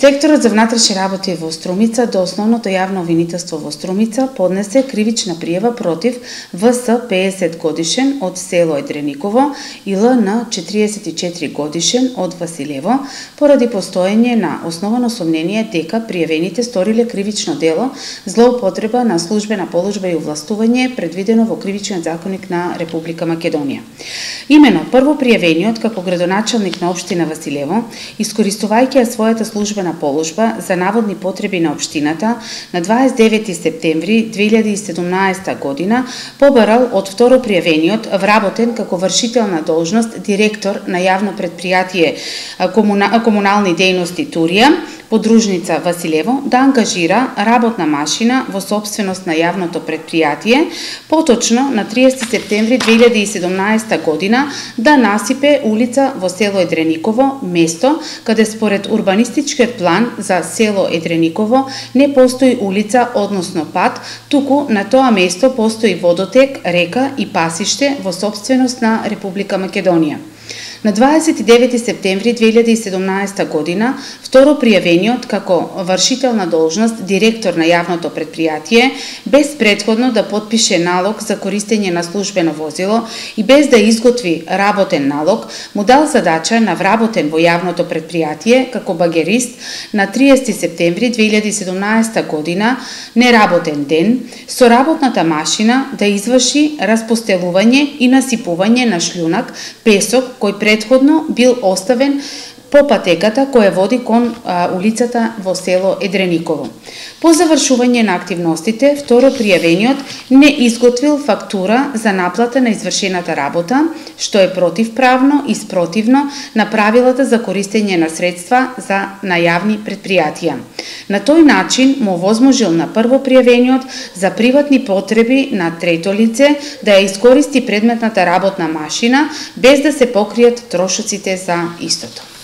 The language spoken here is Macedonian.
Секторот за внатрешни работи во Струмица до Основното јавно обвинителство во Струмица поднесе кривична пријава против ВС 50 годишен од село Едрениково и ЛН 44 годишен од Василево поради постоење на основано сомнение дека пријавените сториле кривично дело злоупотреба на службена положба и овластување предвидено во Кривичниот законник на Република Македонија. Имено прво пријавениот како градоначалник на општина Василево, искористувајќи својата службена положба за наводни потреби на општината, на 29 септември 2017 година побарал од второ пријавениот вработен како вршител на должност директор на јавно предпријатие комунални дејности Турија, подружница Василево, да ангажира работна машина во сопственост на јавното предпријатие, поточно на 30 септември 2017 година да насипе улица во село Едрениково, место каде според урбанистичкиот план за село Едрениково не постои улица, односно пат, туку на тоа место постои водотек, река и пасиште во сопственост на Република Македонија. На 29 септември 2017 година, второ пријавениот како вршител на должност директор на јавното предпријатие, без претходно да потпише налог за користење на службено возило и без да изготви работен налог, му дал задача на вработен во јавното предпријатие како багерист на 30 септември 2017 година, неработен ден, со работната машина да изврши распостелување и насипување на шљунак, песок кој претходно бил оставен по патеката која води кон улицата во село Едрениково. По завршување на активностите, второ пријавениот не изготвил фактура за наплата на извршената работа, што е противправно и спротивно на правилата за користење на средства на јавни предпријатија. На тој начин му овозможил на прво пријавениот за приватни потреби на трето лице да ја искористи предметната работна машина без да се покријат трошоците за истото.